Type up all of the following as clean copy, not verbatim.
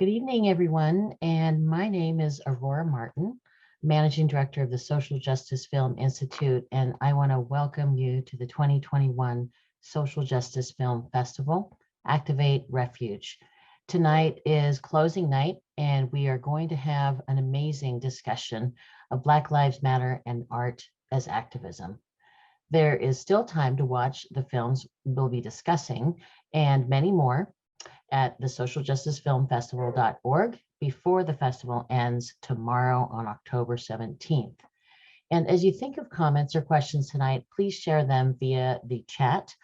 Good evening, everyone. And my name is Aurora Martin, Managing Director of the Social Justice Film Institute. And I want to welcome you to the 2021 Social Justice Film Festival, Activate Refuge. Tonight is closing night, and we are going to have an amazing discussion of Black Lives Matter and art as activism. There is still time to watch the films we'll be discussing and many more at the socialjusticefilmfestival.org before the festival ends tomorrow on October 17th. And as you think of comments or questions tonight, please share them via the chat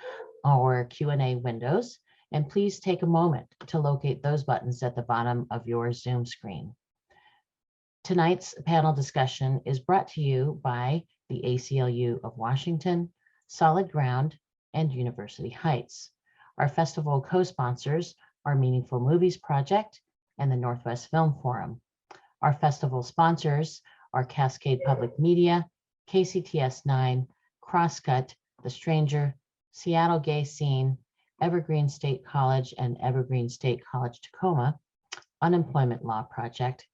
or Q&A windows. And please take a moment to locate those buttons at the bottom of your Zoom screen. Tonight's panel discussion is brought to you by the ACLU of Washington, Solid Ground, and University Heights. Our festival co-sponsors are Meaningful Movies Project and the Northwest Film Forum. Our festival sponsors are Cascade Public Media, KCTS 9, Crosscut, The Stranger, Seattle Gay Scene, Evergreen State College and Evergreen State College Tacoma, Unemployment Law Project,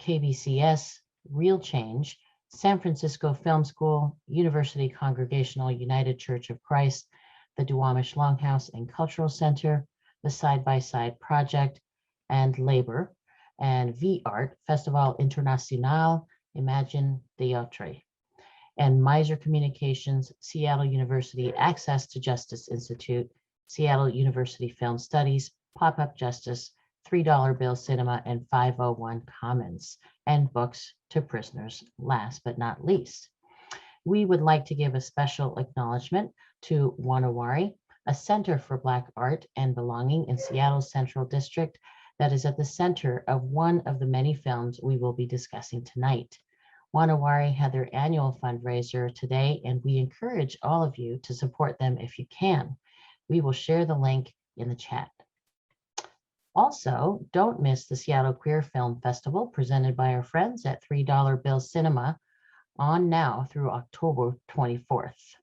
KBCS, Real Change, San Francisco Film School, University Congregational United Church of Christ, the Duwamish Longhouse and Cultural Center, the Side by Side Project, and Labor, and V-Art, Festival Internacional Imagine Teatre, and Miser Communications, Seattle University Access to Justice Institute, Seattle University Film Studies, Pop-Up Justice, $3 Bill Cinema, and 501 Commons, and Books to Prisoners, last but not least. We would like to give a special acknowledgement to Wanawari, a center for Black art and belonging in Seattle's Central District that is at the center of one of the many films we will be discussing tonight. Wanawari had their annual fundraiser today, and we encourage all of you to support them if you can. We will share the link in the chat. Also, don't miss the Seattle Queer Film Festival presented by our friends at $3 Bill Cinema on now through October 24th.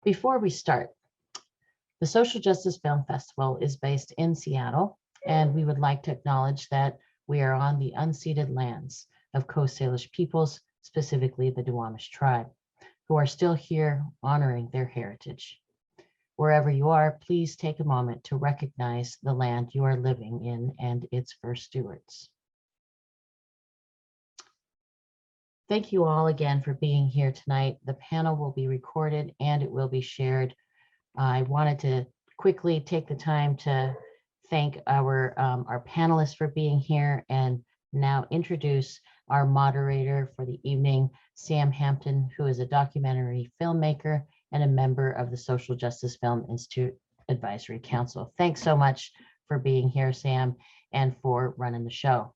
Before we start, the Social Justice Film Festival is based in Seattle, and we would like to acknowledge that we are on the unceded lands of Coast Salish peoples, specifically the Duwamish tribe, who are still here honoring their heritage. Wherever you are, please take a moment to recognize the land you are living in and its first stewards. Thank you all again for being here tonight. The panel will be recorded and it will be shared. I wanted to quickly take the time to thank our panelists for being here and now introduce our moderator for the evening, Sam Hampton, who is a documentary filmmaker and a member of the Social Justice Film Institute Advisory Council. Thanks so much for being here, Sam, and for running the show.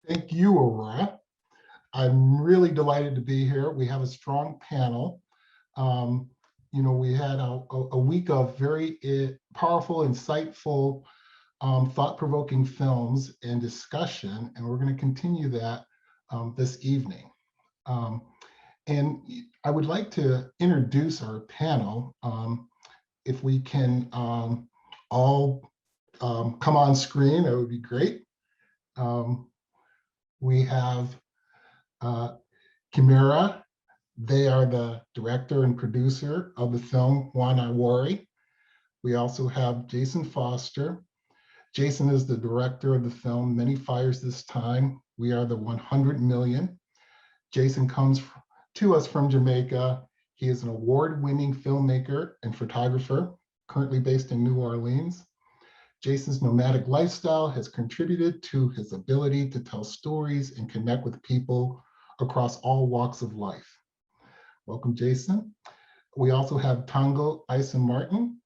Thank you, Aurora. I'm really delighted to be here. We have a strong panel. We had a week of very powerful, insightful, thought-provoking films and discussion, and we're going to continue that this evening. And I would like to introduce our panel. If we can all come on screen, that would be great. We have CHIMAERA. They are the director and producer of the film Wanawari. We also have Jason Foster. Jason is the director of the film Many Fires This Time. We Are the 100 Million. Jason comes to us from Jamaica. He is an award-winning filmmaker and photographer, currently based in New Orleans. Jason's nomadic lifestyle has contributed to his ability to tell stories and connect with people across all walks of life. Welcome, Jason. We also have Tongo Eisen-Martin.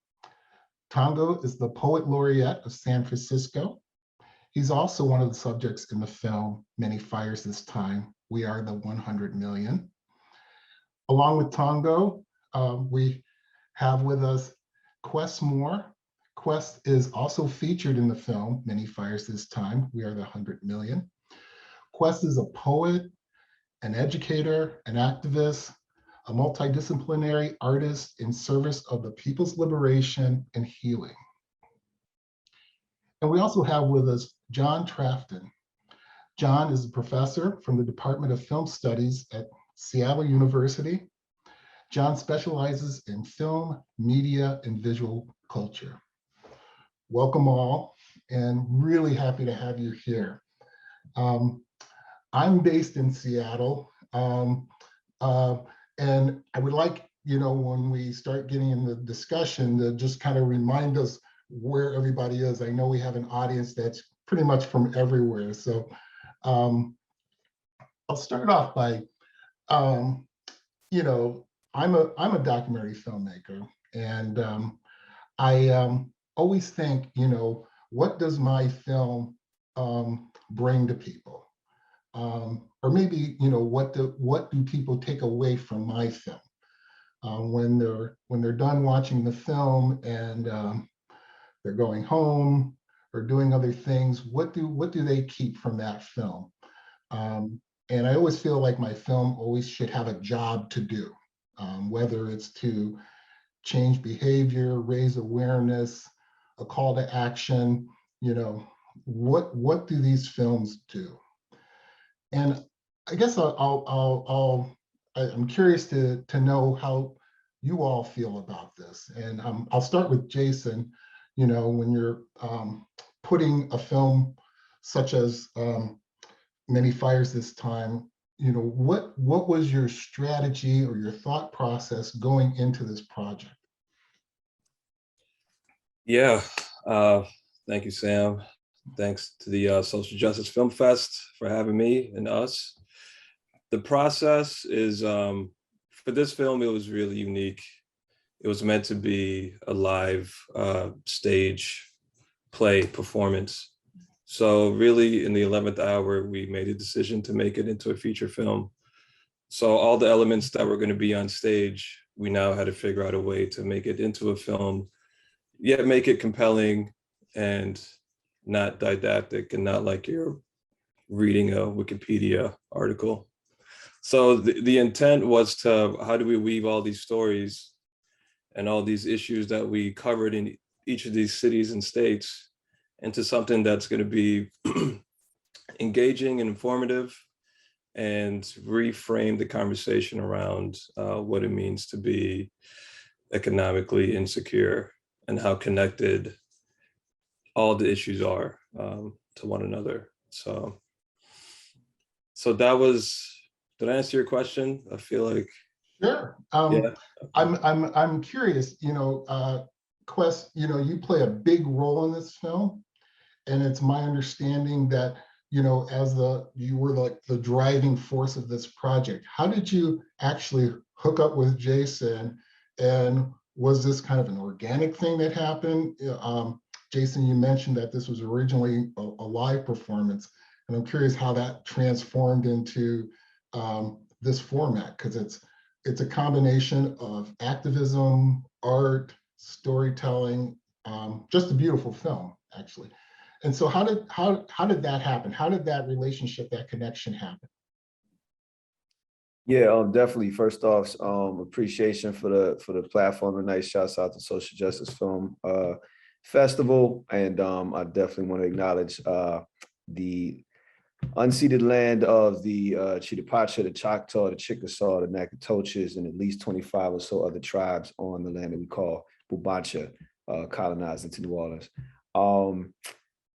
Tongo is the poet laureate of San Francisco. He's also one of the subjects in the film Many Fires This Time, We Are the 100 Million. Along with Tongo, we have with us Quess Moore. Quess is also featured in the film Many Fires This Time, We Are the 100 Million. Quess is a poet, an educator, an activist, a multidisciplinary artist in service of the people's liberation and healing. And we also have with us John Trafton. John is a professor from the Department of Film Studies at Seattle University. John specializes in film, media, and visual culture. Welcome all, and really happy to have you here. I'm based in Seattle, and I would like, when we start getting in the discussion, to just kind of remind us where everybody is. I know we have an audience that's pretty much from everywhere. So I'll start off by, I'm a documentary filmmaker, and I always think, what does my film bring to people? Or maybe, what do people take away from my film when they're done watching the film and they're going home or doing other things? What do they keep from that film? And I always feel like my film always should have a job to do, whether it's to change behavior, raise awareness, a call to action. What do these films do? And I guess I'm curious to know how you all feel about this. And I'll start with Jason. When you're putting a film such as Many Fires this time, what was your strategy or your thought process going into this project? Yeah, thank you, Sam. Thanks to the Social Justice Film Fest for having me and us. The process is, for this film, it was really unique. It was meant to be a live stage play performance. So really in the 11th hour, we made a decision to make it into a feature film. So all the elements that were going to be on stage, we now had to figure out a way to make it into a film, yet make it compelling and not didactic and not like you're reading a Wikipedia article. So the intent was to, how do we weave all these stories and all these issues that we covered in each of these cities and states into something that's going to be engaging and informative, and reframe the conversation around what it means to be economically insecure and how connected all the issues are to one another. So that was, did I answer your question? I feel like. Sure. Yeah. I'm curious, Quess, you play a big role in this film. And it's my understanding that, you were like the driving force of this project. How did you actually hook up with Jason? And was this kind of an organic thing that happened? Jason, you mentioned that this was originally a live performance, and I'm curious how that transformed into this format, because it's a combination of activism, art, storytelling, just a beautiful film, actually. And so how did that happen? How did that relationship, that connection happen? Yeah, definitely. First off, appreciation for the platform, and nice shouts out to Social Justice Film Festival. And I definitely want to acknowledge the unceded land of the Chitipacha, the Choctaw, the Chickasaw, the Natchitoches, and at least 25 or so other tribes on the land that we call Bubancha, colonized into New Orleans.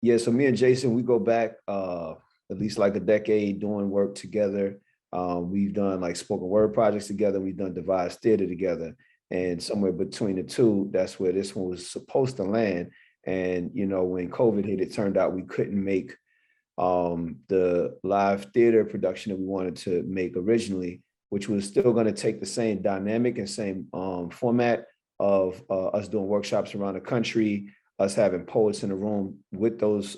Yeah, so me and Jason, we go back at least like a decade doing work together. We've done like spoken word projects together. We've done devised theater together. And somewhere between the two, that's where this one was supposed to land. And, when COVID hit, it turned out we couldn't make the live theater production that we wanted to make originally, which was still going to take the same dynamic and same format of us doing workshops around the country, us having poets in the room with those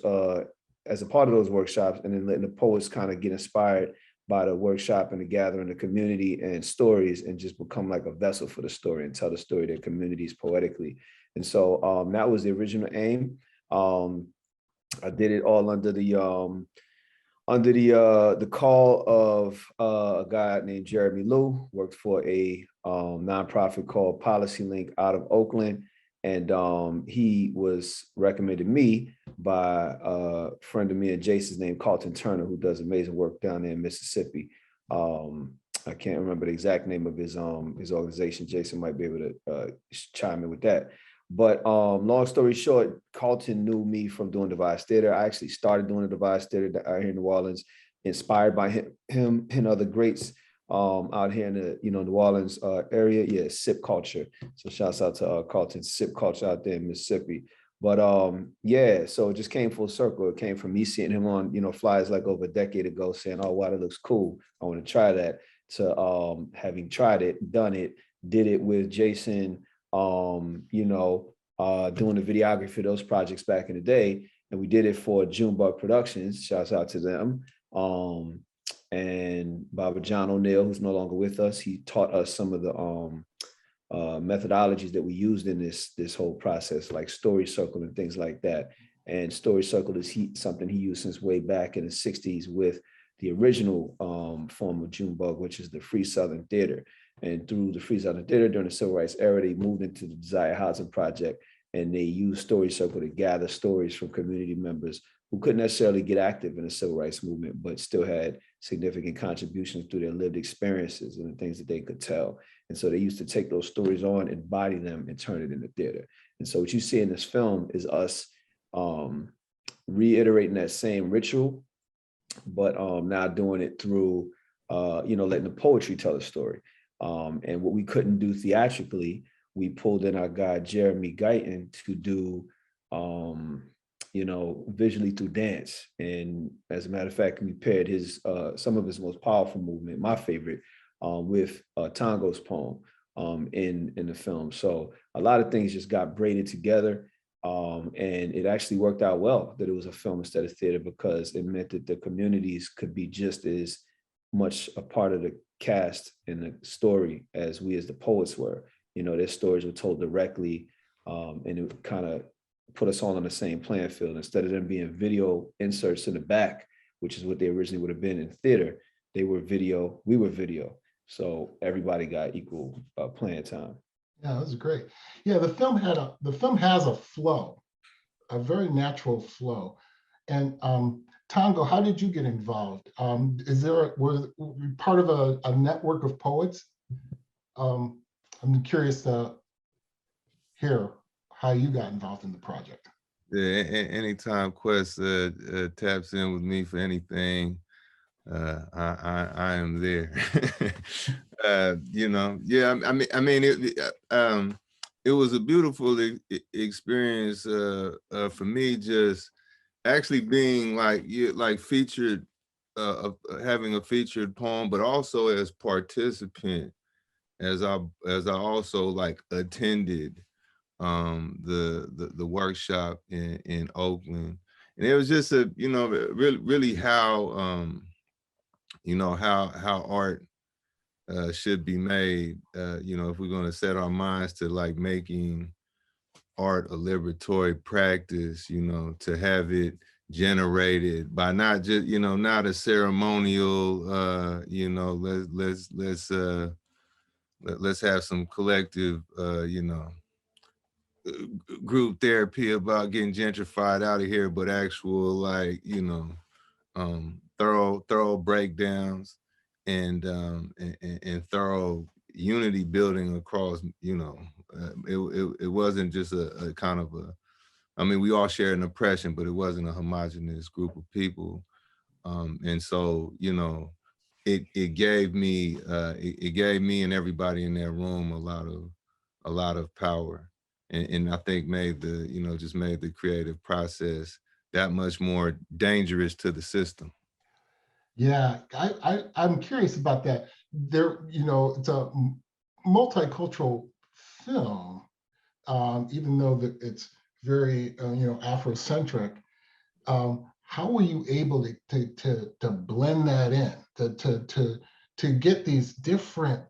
as a part of those workshops, and then letting the poets kind of get inspired by the workshop and the gathering, the community and stories, and just become like a vessel for the story and tell the story of their communities poetically. And so that was the original aim. I did it all under the call of a guy named Jeremy Liu, worked for a nonprofit called Policy Link out of Oakland. And he was recommended me by a friend of me and Jason's named Carlton Turner, who does amazing work down there in Mississippi. I can't remember the exact name of his organization. Jason might be able to chime in with that. But long story short, Carlton knew me from doing Devised Theater. I actually started doing the Devised Theater out here in New Orleans, inspired by him and other greats out here in the New Orleans area. Yeah, sip culture. So shouts out to Carlton's sip culture out there in Mississippi. But yeah, so it just came full circle. It came from me seeing him on flyers like over a decade ago, saying, "Oh wow, that looks cool. I want to try that." To having tried it, done it, did it with Jason. Doing the videography of those projects back in the day, and we did it for Junebug Productions. Shouts out to them. And Baba John O'Neill, who's no longer with us, he taught us some of the methodologies that we used in this whole process, like story circle and things like that. And story circle is something he used since way back in the 60s with the original form of Junebug, which is the Free Southern Theater. And through the Free Southern Theater during the Civil Rights era, they moved into the Desire Housing Project, and they used Story Circle to gather stories from community members who couldn't necessarily get active in the civil rights movement, but still had significant contributions through their lived experiences and the things that they could tell. And so they used to take those stories on, embody them, and turn it into theater. And so what you see in this film is us reiterating that same ritual, but now doing it through, letting the poetry tell a story. And what we couldn't do theatrically, we pulled in our guy, Jeremy Guyton, to do, visually through dance. And as a matter of fact, we paired some of his most powerful movement, my favorite, with Tongo's poem in the film. So a lot of things just got braided together. And it actually worked out well that it was a film instead of theater, because it meant that the communities could be just as much a part of the cast in the story as we as the poets were. Their stories were told directly, and it kind of put us all on the same playing field. Instead of them being video inserts in the back, which is what they originally would have been in theater, they were video, we were video. So everybody got equal playing time. Yeah, that was great. Yeah, the film has a flow, a very natural flow. And Tongo, how did you get involved? Was part of a network of poets? I'm curious to hear how you got involved in the project. Yeah, anytime Quess taps in with me for anything, I am there. It was a beautiful experience for me, just actually being like featured, having a featured poem, but also as participant, as I also like attended the workshop in Oakland. And it was just really how how art should be made, if we're going to set our minds to like making art a liberatory practice, to have it generated by not just, not a ceremonial, let's have some collective, group therapy about getting gentrified out of here, but actual like, thorough breakdowns and thorough unity building across, it wasn't just a kind of we all share an oppression, but it wasn't a homogenous group of people. And so, it gave me and everybody in that room a lot of power. And I think made just made the creative process that much more dangerous to the system. Yeah, I'm curious about that. It's a multicultural film, even though it's very, Afrocentric. How were you able to blend that in, to get these different,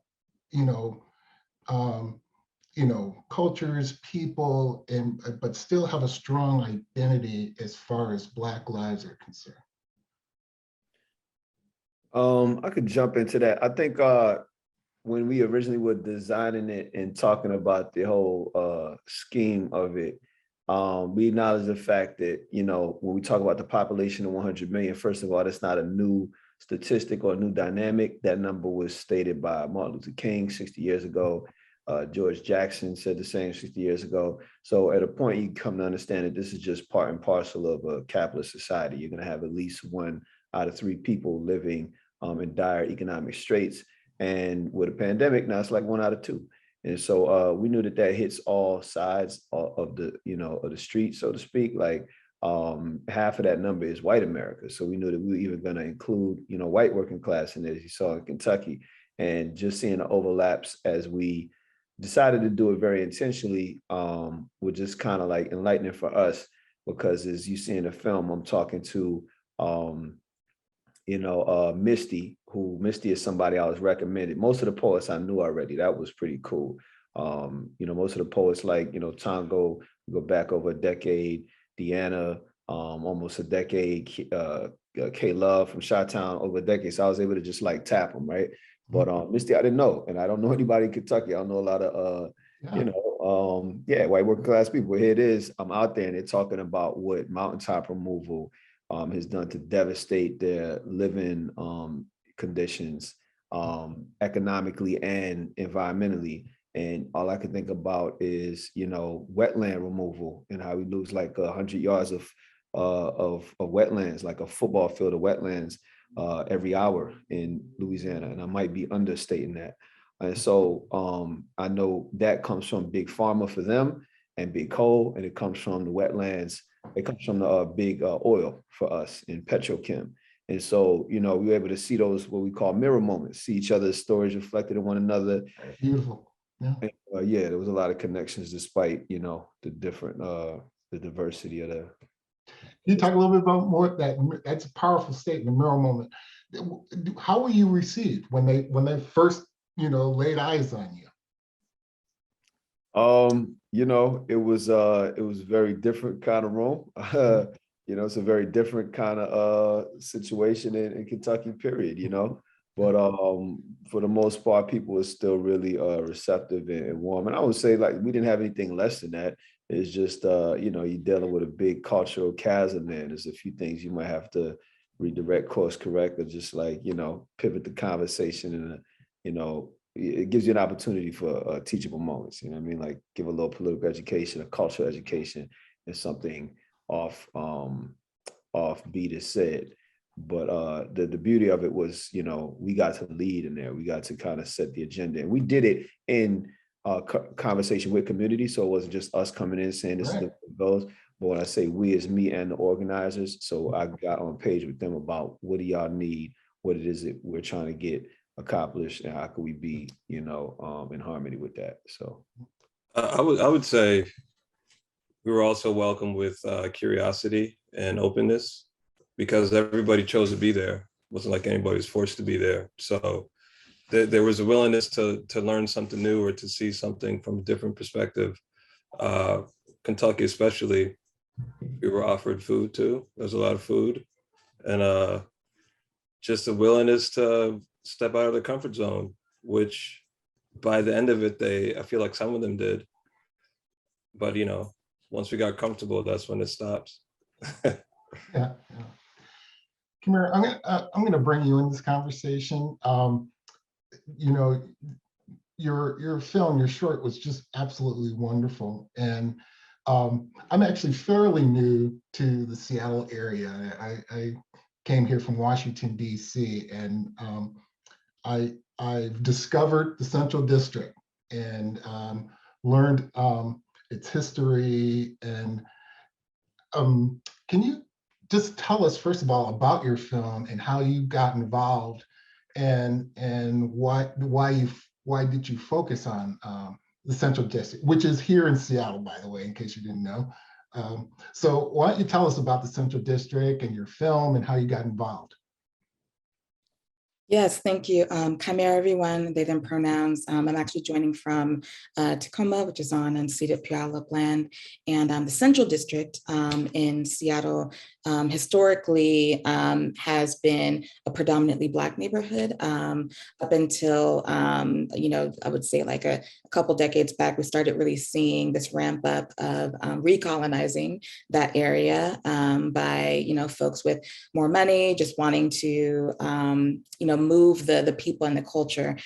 cultures, people, but still have a strong identity as far as Black lives are concerned? I could jump into that. I think when we originally were designing it and talking about the whole scheme of it, we acknowledge the fact that, you know, when we talk about the population of 100 million, first of all, that's not a new statistic or a new dynamic. That number was stated by Martin Luther King 60 years ago. George Jackson said the same 60 years ago. So at a point, you come to understand that this is just part and parcel of a capitalist society. You're going to have at least 1 out of 3 people living in dire economic straits. And with a pandemic, now it's like 1 out of 2. And so we knew that that hits all sides of the, you know, of the street, so to speak. Like half of that number is white America. So we knew that we were even going to include, you know, white working class in it, as you saw in Kentucky. And just seeing the overlaps as we decided to do it very intentionally was just kind of like enlightening for us, because as you see in the film, I'm talking to, you know, Misty is somebody I was recommended. Most of the poets I knew already. That was pretty cool. You know, most of the poets like, you know, Tongo, go back over a decade, Deanna, almost a decade, K Love from Chi-Town over a decade. So I was able to just like tap them, right? But Misty, I didn't know, and I don't know anybody in Kentucky. I don't know a lot of, you know, white working class people. Here it is. I'm out there, and they're talking about what mountaintop removal has done to devastate their living conditions, economically and environmentally. And all I can think about is, you know, wetland removal and how we lose like 100 yards of wetlands, like a football field of wetlands every hour in Louisiana. And I might be understating that. And so I know that comes from big pharma for them and big coal, and it comes from the wetlands. It comes from the big oil for us in petrochem. And so, you know, we were able to see those, what we call mirror moments, see each other's stories reflected in one another. Beautiful. Yeah. And, yeah, there was a lot of connections despite, you know, the different, the diversity of the. Can you talk a little bit about more that's a powerful statement, mirror moment. How were you received when they first, you know, laid eyes on you? You know, it was a very different kind of room. You know, it's a very different kind of situation in Kentucky, period, you know. But for the most part, people were still really receptive and warm. And I would say, like, we didn't have anything less than that. It's just, you know, you're dealing with a big cultural chasm there. There's a few things you might have to redirect, course correct, or just like, you know, pivot the conversation and, you know, it gives you an opportunity for teachable moments. You know what I mean? Like give a little political education, a cultural education, and something off beat is said. But the beauty of it was, you know, we got to lead in there. We got to kind of set the agenda, and we did it in conversation with community. So it wasn't just us coming in saying this is the way it goes. But when I say we, is me and the organizers. So I got on page with them about what do y'all need, what it is that we're trying to get accomplished, and how can we be, you know, in harmony with that. So I would say we were also welcomed with curiosity and openness, because everybody chose to be there. It wasn't like anybody was forced to be there. So there was a willingness to learn something new or to see something from a different perspective. Kentucky especially, we were offered food too. There's a lot of food, and just a willingness to step out of their comfort zone, which by the end of it, I feel like some of them did. But, you know, once we got comfortable, that's when it stops. Yeah. CHIMAERA, I'm gonna bring you in this conversation. You know, your film, your short was just absolutely wonderful. And I'm actually fairly new to the Seattle area. I came here from Washington, DC, and I discovered the Central District and learned its history. And can you just tell us, first of all, about your film and how you got involved, and why did you focus on the Central District, which is here in Seattle, by the way, in case you didn't know. So why don't you tell us about the Central District and your film and how you got involved? Yes, thank you. CHIMAERA, everyone, they, them pronouns. I'm actually joining from Tacoma, which is on unceded Puyallup land, and the Central District in Seattle historically has been a predominantly Black neighborhood up until, I would say like a couple decades back, we started really seeing this ramp up of recolonizing that area by, folks with more money, just wanting to, move the people and the culture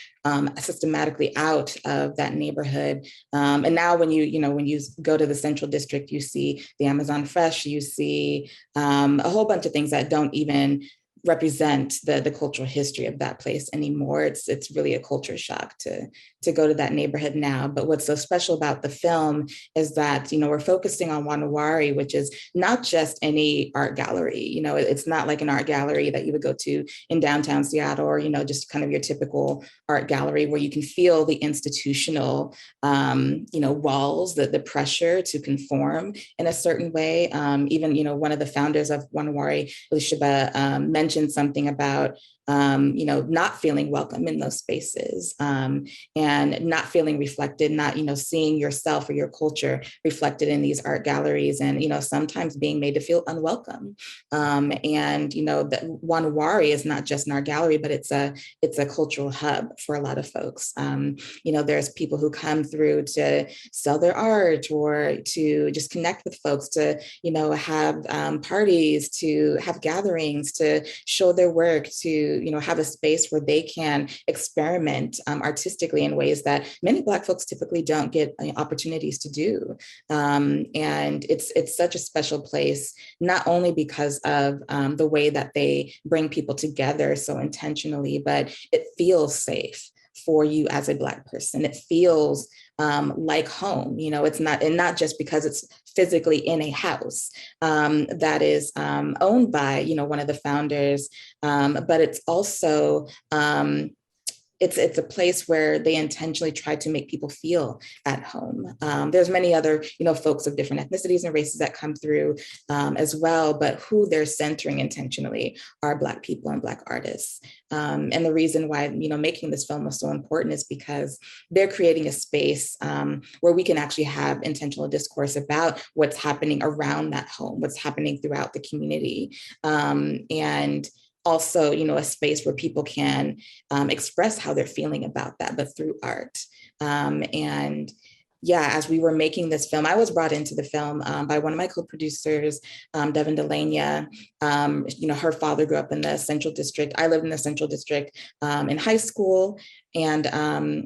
systematically out of that neighborhood. And now when you go to the Central District, you see the Amazon Fresh, you see a whole bunch of things that don't even represent the cultural history of that place anymore. It's really a culture shock to go to that neighborhood now. But what's so special about the film is that, we're focusing on Wanawari, which is not just any art gallery. It's not like an art gallery that you would go to in downtown Seattle, or, just kind of your typical art gallery where you can feel the institutional, walls, the pressure to conform in a certain way. Even, one of the founders of Wanawari, Elishaba, mentioned something about not feeling welcome in those spaces, and not feeling reflected, not, seeing yourself or your culture reflected in these art galleries, and, sometimes being made to feel unwelcome. And, that Wanawari is not just an art gallery, but it's a cultural hub for a lot of folks. There's people who come through to sell their art, or to just connect with folks, to, have parties, to have gatherings, to show their work, to, have a space where they can experiment artistically in ways that many Black folks typically don't get opportunities to do. And it's such a special place, not only because of the way that they bring people together so intentionally, but it feels safe for you as a Black person. It feels like home. It's not, and not just because it's physically in a house that is owned by, one of the founders, but it's also, it's a place where they intentionally try to make people feel at home. There's many other, folks of different ethnicities and races that come through as well, but who they're centering intentionally are Black people and Black artists. And the reason why, making this film was so important is because they're creating a space where we can actually have intentional discourse about what's happening around that home, what's happening throughout the community. And also, a space where people can express how they're feeling about that, but through art. And yeah, as we were making this film, I was brought into the film by one of my co-producers, Devin Delania. Her father grew up in the Central District. I lived in the Central District in high school. And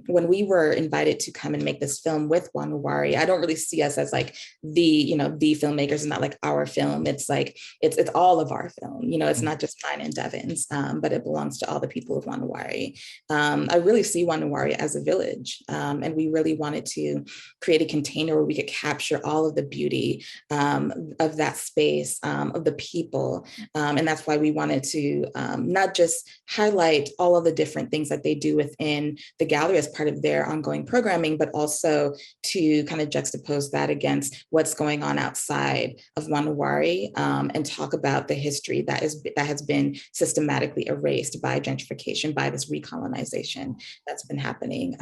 when we were invited to come and make this film with Wanawari, I don't really see us as like the filmmakers, not like our film. It's like, it's all of our film. It's not just mine and Devin's, but it belongs to all the people of Wanawari. I really see Wanawari as a village. And we really wanted to create a container where we could capture all of the beauty of that space, of the people. And that's why we wanted to not just highlight all of the different things that they do within the gallery as part of their ongoing programming, but also to kind of juxtapose that against what's going on outside of Wanawari, and talk about the history that has been systematically erased by gentrification, by this recolonization that's been happening.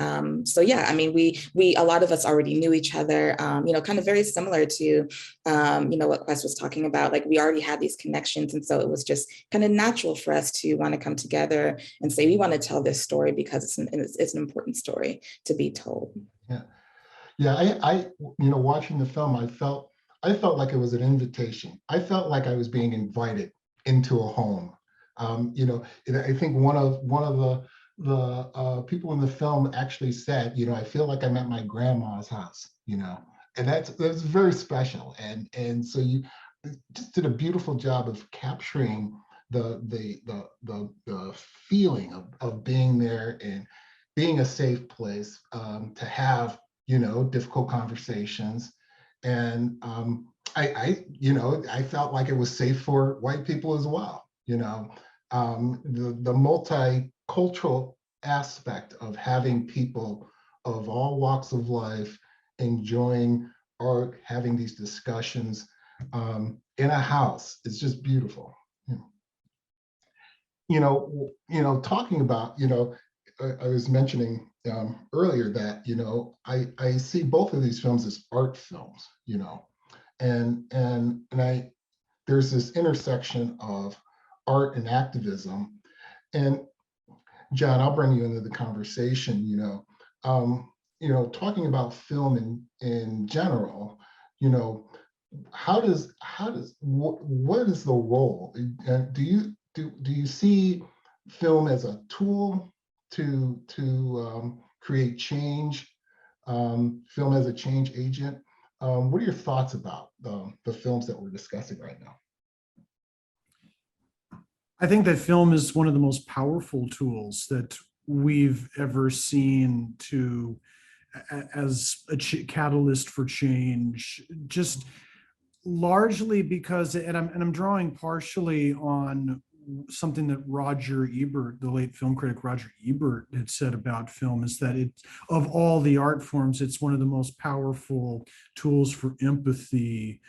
So yeah, I mean, we a lot of us already knew each other, kind of very similar to what Quess was talking about. Like, we already had these connections, and so it was just kind of natural for us to want to come together and say we want to tell this story because it's an important story to be told. Yeah. I watching the film, I felt like it was an invitation. I felt like I was being invited into a home. I think one of the people in the film actually said, I feel like I'm at my grandma's house, and that's very special. And so you just did a beautiful job of capturing the feeling of being there and being a safe place to have, difficult conversations. And I felt like it was safe for white people as well. The multicultural aspect of having people of all walks of life enjoying art, having these discussions in a house, it's just beautiful. Talking about, I was mentioning earlier that, I see both of these films as art films, and there's this intersection of art and activism. And John, I'll bring you into the conversation, talking about film in general, what is the role? Do you see film as a tool to create change, film as a change agent? What are your thoughts about the films that we're discussing right now? I think that film is one of the most powerful tools that we've ever seen as a catalyst for change, just largely because, and I'm drawing partially on something that Roger Ebert, the late film critic Roger Ebert, had said about film, is that of all the art forms, it's one of the most powerful tools for empathy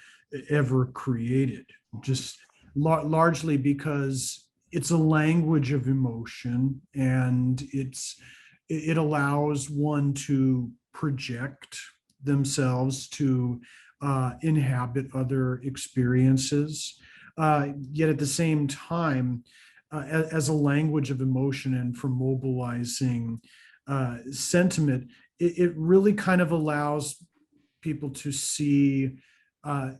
ever created. Just largely because it's a language of emotion, and it allows one to project themselves, to inhabit other experiences, yet at the same time, as a language of emotion and for mobilizing sentiment, it really kind of allows people to see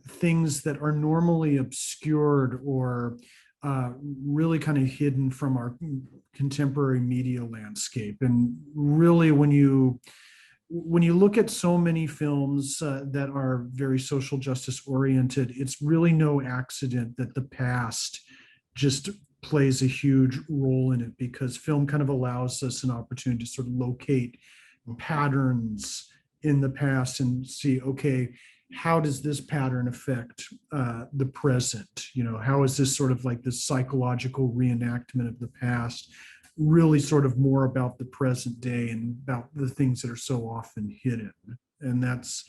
things that are normally obscured or really kind of hidden from our contemporary media landscape. And really, when you look at so many films that are very social justice oriented, it's really no accident that the past just plays a huge role in it, because film kind of allows us an opportunity to sort of locate patterns in the past and see, okay, how does this pattern affect the present? How is this sort of like this psychological reenactment of the past really sort of more about the present day and about the things that are so often hidden? And that's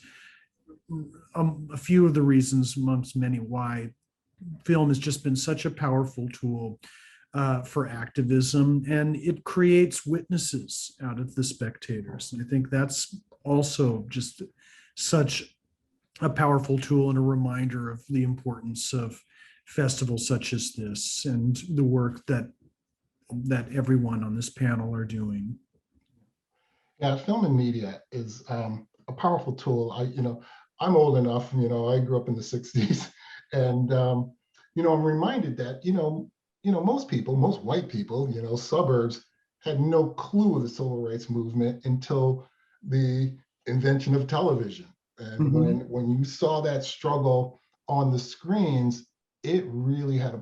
a few of the reasons amongst many why film has just been such a powerful tool for activism, and it creates witnesses out of the spectators. And I think that's also just such a powerful tool and a reminder of the importance of festivals such as this and the work that everyone on this panel are doing. Yeah, film and media is a powerful tool. I'm old enough, I grew up in the 60s, and I'm reminded that, most white people, suburbs had no clue of the civil rights movement until the invention of television. And when you saw that struggle on the screens, it really had a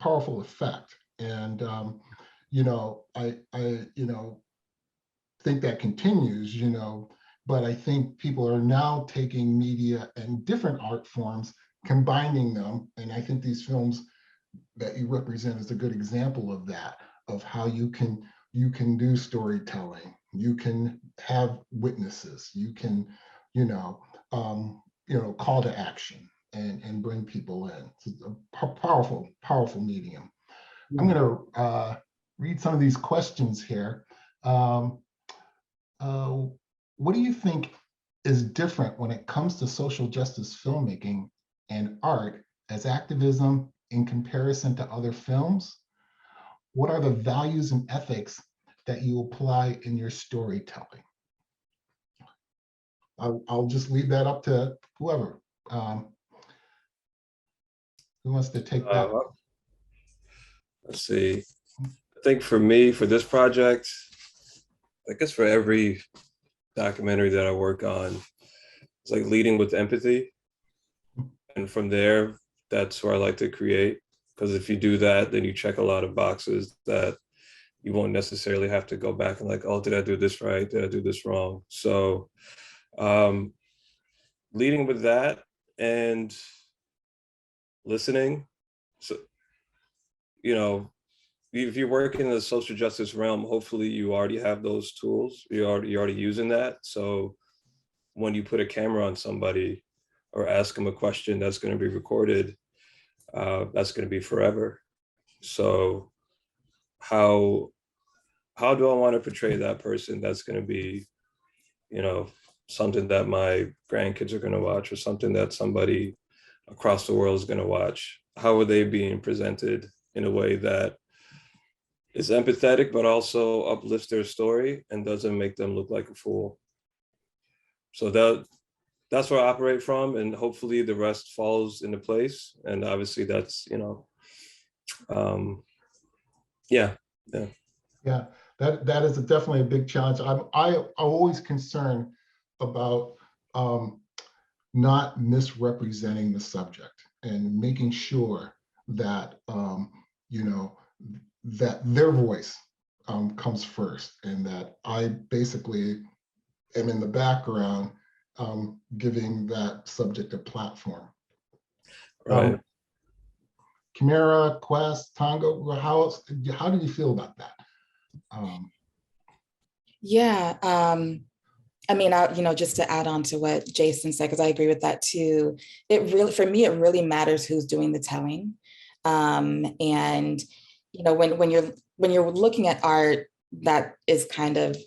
powerful effect. And I think that continues, but I think people are now taking media and different art forms, combining them. And I think these films that you represent is a good example of that, of how you can do storytelling, you can have witnesses, you can call to action and bring people in. It's a powerful medium. I'm going to read some of these questions here. What do you think is different when it comes to social justice filmmaking and art as activism in comparison to other films? What are the values and ethics that you apply in your storytelling? I'll just leave that up to whoever. Who wants to take that? Let's see. I think for me, for this project, I guess for every documentary that I work on, it's like leading with empathy. And from there, that's where I like to create. Because if you do that, then you check a lot of boxes that you won't necessarily have to go back and like, oh, did I do this right? Did I do this wrong? So leading with that and listening. So, if you're working in the social justice realm, hopefully you already have those tools. You're already using that. So when you put a camera on somebody or ask them a question that's going to be recorded, that's going to be forever. So how do I want to portray that person that's going to be, something that my grandkids are going to watch, or something that somebody across the world is going to watch? How are they being presented in a way that is empathetic, but also uplifts their story and doesn't make them look like a fool? So that's where I operate from, and hopefully the rest falls into place. And obviously that's, yeah. Yeah, that is definitely a big challenge. I'm always concerned about not misrepresenting the subject and making sure that that their voice comes first, and that I basically am in the background giving that subject a platform. Right. CHIMAERA, Quess, Tongo, how did you feel about that? Yeah, I mean, just to add on to what Jason said, because I agree with that too. For me, it really matters who's doing the telling. And when you're looking at art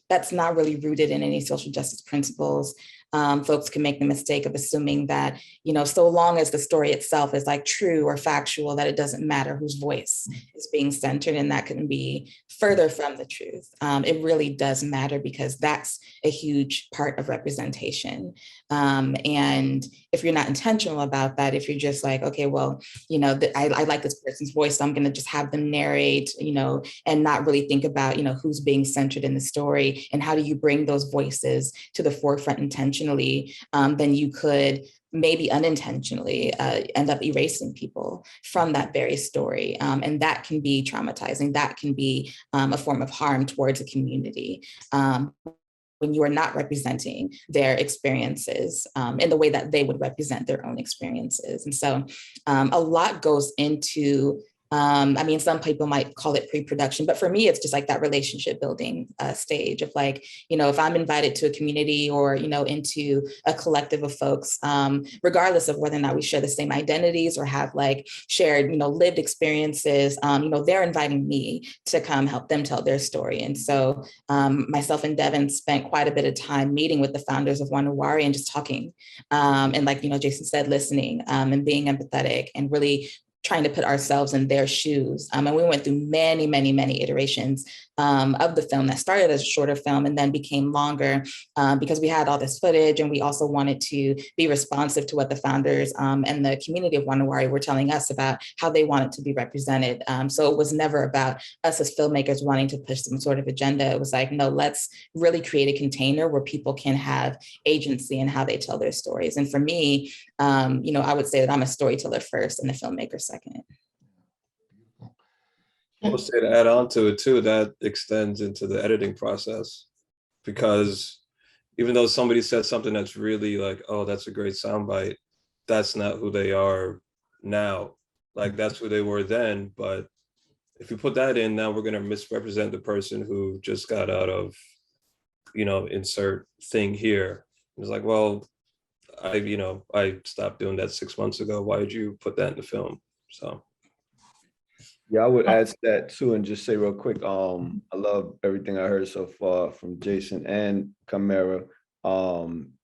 that's not really rooted in any social justice principles, folks can make the mistake of assuming that, so long as the story itself is like true or factual, that it doesn't matter whose voice is being centered, and that can be further from the truth. It really does matter, because that's a huge part of representation. And if you're not intentional about that, if you're just like, okay, well, I like this person's voice, so I'm going to just have them narrate, and not really think about, who's being centered in the story and how do you bring those voices to the forefront intentionally, then you could maybe unintentionally end up erasing people from that very story. And that can be traumatizing. That can be a form of harm towards a community. When you are not representing their experiences in the way that they would represent their own experiences. And so a lot goes into, some people might call it pre-production, but for me, it's just like that relationship building stage of like, if I'm invited to a community or, into a collective of folks, regardless of whether or not we share the same identities or have like shared, lived experiences, they're inviting me to come help them tell their story. And so myself and Devin spent quite a bit of time meeting with the founders of Wanawari and just talking. And like, Jason said, listening and being empathetic and really trying to put ourselves in their shoes. And we went through many, many, many iterations of the film that started as a shorter film and then became longer because we had all this footage, and we also wanted to be responsive to what the founders and the community of Wanawari were telling us about how they wanted to be represented. So it was never about us as filmmakers wanting to push some sort of agenda. It was like, no, let's really create a container where people can have agency in how they tell their stories. And for me, I would say that I'm a storyteller first and a filmmaker second. I would say to add on to it too, that extends into the editing process, because even though somebody says something that's really like, oh, that's a great soundbite, that's not who they are now. Like that's who they were then. But if you put that in, now we're going to misrepresent the person who just got out of, insert thing here. It's like, well, I stopped doing that 6 months ago. Why did you put that in the film? So. Yeah, I would add to that too, and just say real quick, I love everything I heard so far from Jason and CHIMAERA,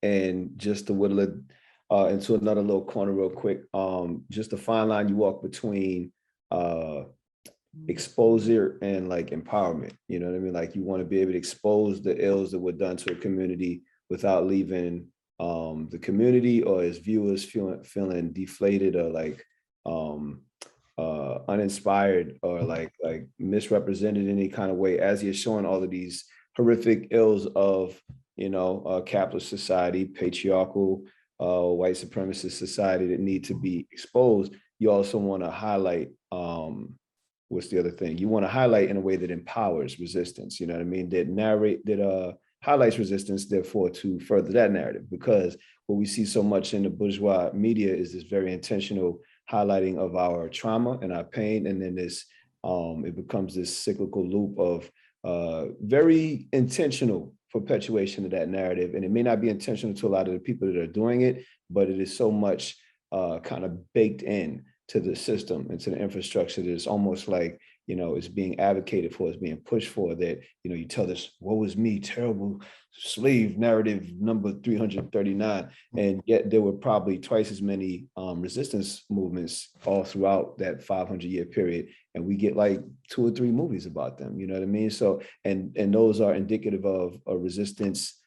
and just to whittle it into another little corner real quick, just the fine line you walk between exposure and like empowerment. You know what I mean? Like you want to be able to expose the ills that were done to a community without leaving the community or as viewers feeling deflated or like uninspired or like misrepresented in any kind of way, as you're showing all of these horrific ills of capitalist society, patriarchal, white supremacist society that need to be exposed. You also want to highlight what's the other thing? You want to highlight in a way that empowers resistance. You know what I mean? That highlights resistance, therefore, to further that narrative. Because what we see so much in the bourgeois media is this very intentional highlighting of our trauma and our pain, and then this it becomes this cyclical loop of very intentional perpetuation of that narrative. And it may not be intentional to a lot of the people that are doing it, but it is so much kind of baked in to the system and to the infrastructure that it's almost like is being advocated for, is being pushed for, that, you tell this, woe is me, terrible slave narrative number 339. And yet there were probably twice as many resistance movements all throughout that 500-year period. And we get like 2 or 3 movies about them, you know what I mean? So, and those are indicative of a resistance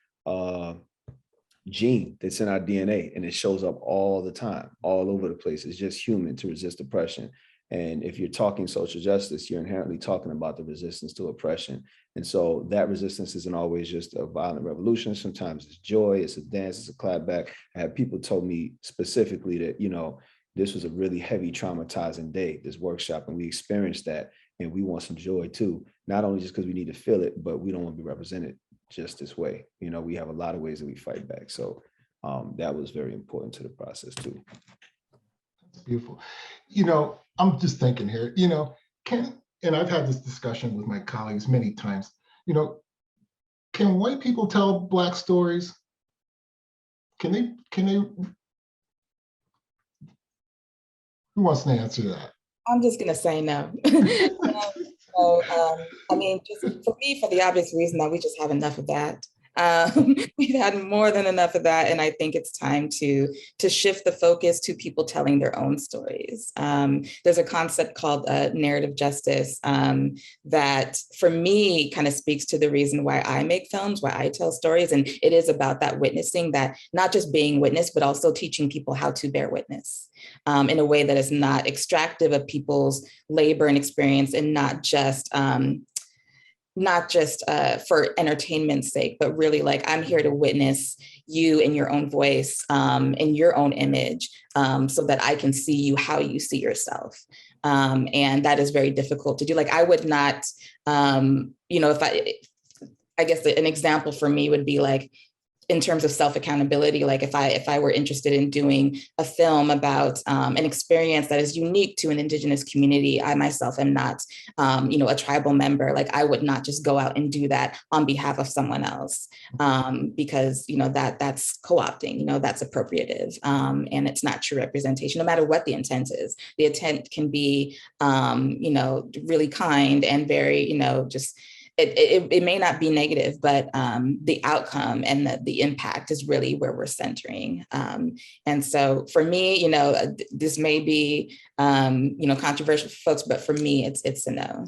gene that's in our DNA, and it shows up all the time, all over the place. It's just human to resist oppression. And if you're talking social justice, you're inherently talking about the resistance to oppression. And so that resistance isn't always just a violent revolution. Sometimes it's joy, it's a dance, it's a clapback. I had people told me specifically that, this was a really heavy, traumatizing day, this workshop, and we experienced that. And we want some joy too, not only just because we need to feel it, but we don't want to be represented just this way. We have a lot of ways that we fight back. So that was very important to the process too. That's beautiful. I'm just thinking here, and I've had this discussion with my colleagues many times, can white people tell Black stories? Can they, who wants to answer that? I'm just going to say no. Just for me, for the obvious reason that we just have enough of that. We've had more than enough of that, and I think it's time to shift the focus to people telling their own stories. There's a concept called narrative justice that, for me, kind of speaks to the reason why I make films, why I tell stories, and it is about that witnessing, that not just being witnessed, but also teaching people how to bear witness in a way that is not extractive of people's labor and experience, and not just for entertainment's sake, but really like, I'm here to witness you in your own voice, in your own image, so that I can see you how you see yourself. And that is very difficult to do. Like, I would not, if I guess an example for me would be like, in terms of self-accountability, like if I were interested in doing a film about an experience that is unique to an Indigenous community, I myself am not, a tribal member. Like, I would not just go out and do that on behalf of someone else, because that's co-opting, that's appropriative, and it's not true representation, no matter what the intent is. The intent can be, really kind and very, just. It may not be negative, but the outcome and the impact is really where we're centering. And so for me, this may be, controversial for folks, but for me, it's a no.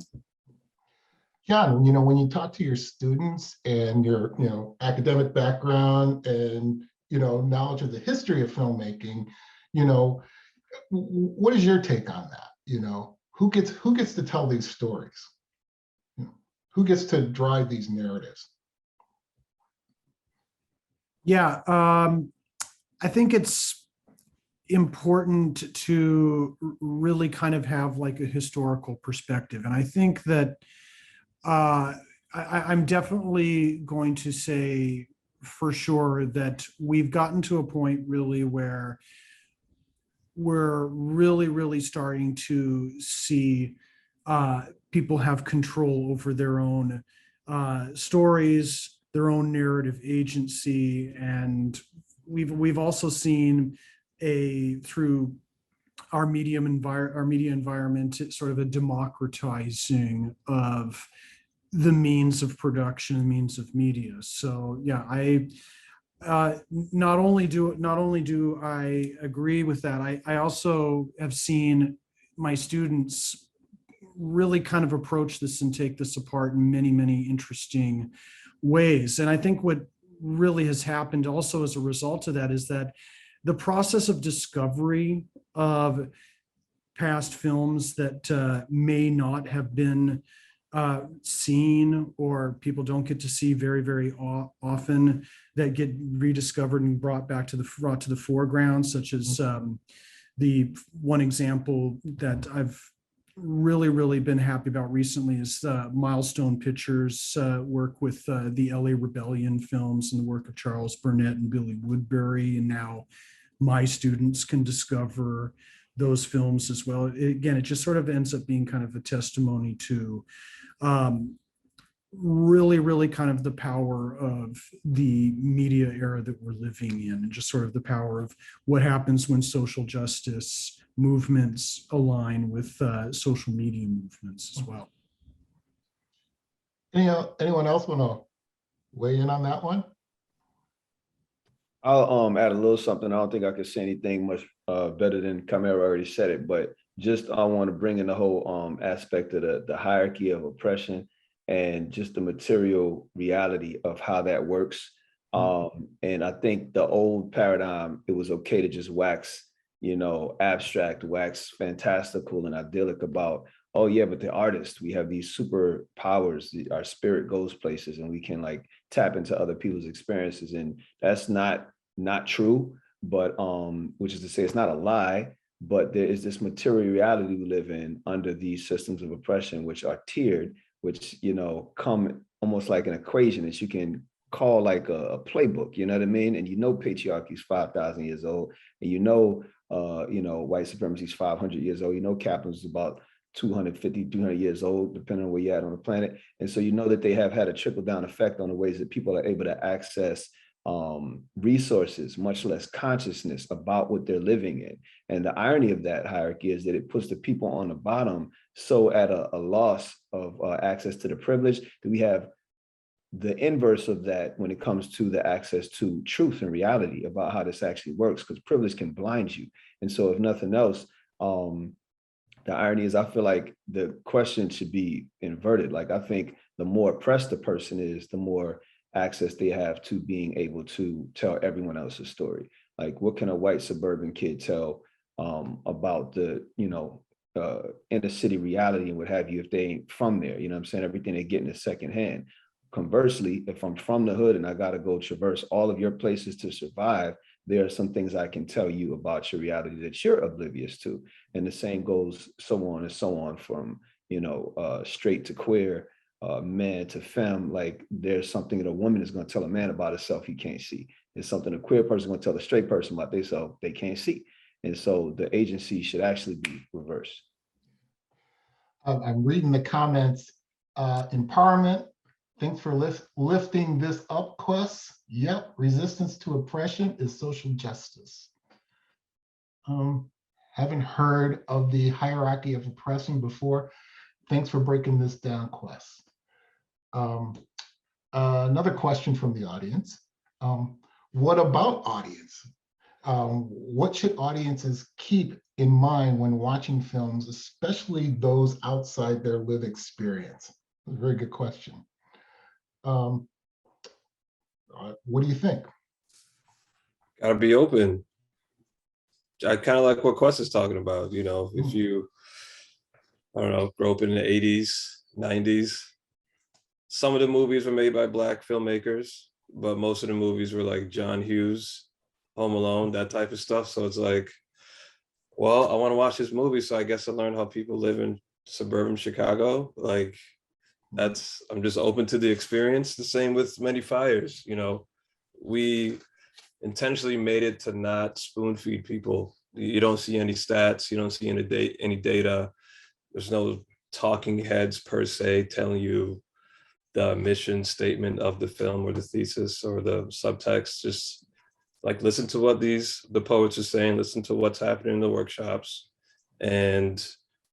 Yeah, when you talk to your students and your, academic background and, knowledge of the history of filmmaking, what is your take on that? Who gets to tell these stories? Who gets to drive these narratives? Yeah, I think it's important to really kind of have like a historical perspective. And I think that I'm definitely going to say for sure that we've gotten to a point really where we're really starting to see people have control over their own stories, their own narrative agency, and we've also seen through our media environment sort of a democratizing of the means of production, means of media. So yeah, I not only do I agree with that, I also have seen my students really kind of approach this and take this apart in many interesting ways. And I think what really has happened also as a result of that is that the process of discovery of past films that may not have been seen, or people don't get to see very often, that get rediscovered and brought to the foreground, such as the one example that I've really been happy about recently is Milestone Pictures work with the LA Rebellion films and the work of Charles Burnett and Billy Woodbury. And now my students can discover those films as well. Again, it just sort of ends up being kind of a testimony to really kind of the power of the media era that we're living in, and just sort of the power of what happens when social justice movements align with social media movements as well. Anyone else want to weigh in on that one? I'll add a little something. I don't think I could say anything much better than CHIMAERA already said it, but just I want to bring in the whole aspect of the hierarchy of oppression and just the material reality of how that works. And I think the old paradigm, it was okay to just wax, abstract, wax fantastical and idyllic about, oh yeah, but the artist, we have these superpowers, our spirit goes places and we can like tap into other people's experiences. And that's not true, but which is to say it's not a lie, but there is this material reality we live in under these systems of oppression, which are tiered, which, come almost like an equation that you can call like a playbook, you know what I mean? And patriarchy is 5,000 years old, and white supremacy is 500 years old, capitalism is about 250, 300 years old, depending on where you're at on the planet. And so that they have had a trickle-down effect on the ways that people are able to access resources, much less consciousness about what they're living in. And the irony of that hierarchy is that it puts the people on the bottom so at a loss of access to the privilege that we have the inverse of that when it comes to the access to truth and reality about how this actually works, because privilege can blind you. And so if nothing else, the irony is I feel like the question should be inverted. Like I think the more oppressed the person is, the more access they have to being able to tell everyone else's story. Like what can a white suburban kid tell about the, inner city reality and what have you if they ain't from there? You know what I'm saying? Everything they get in a secondhand. Conversely, if I'm from the hood and I got to go traverse all of your places to survive, there are some things I can tell you about your reality that you're oblivious to. And the same goes so on and so on from, straight to queer, man to femme. Like there's something that a woman is going to tell a man about herself he can't see. There's something a queer person is going to tell a straight person about themselves they can't see. And so the agency should actually be reversed. I'm reading the comments. Empowerment. Thanks for lifting this up, Quess. Yep, resistance to oppression is social justice. Haven't heard of the hierarchy of oppression before. Thanks for breaking this down, Quess. Another question from the audience. What about audience? What should audiences keep in mind when watching films, especially those outside their lived experience? A very good question. What do you think? Gotta be open. I kind of like what Quess is talking about. If you, I don't know, grew up in the 80s, 90s, some of the movies were made by Black filmmakers, but most of the movies were like John Hughes, Home Alone, that type of stuff. So it's like, well, I want to watch this movie, so I guess I learned how people live in suburban Chicago. Like, I'm just open to the experience. The same with Many Fires. We intentionally made it to not spoon feed people. You don't see any stats, you don't see any data. There's no talking heads per se telling you the mission statement of the film or the thesis or the subtext. Just like listen to what the poets are saying, listen to what's happening in the workshops, and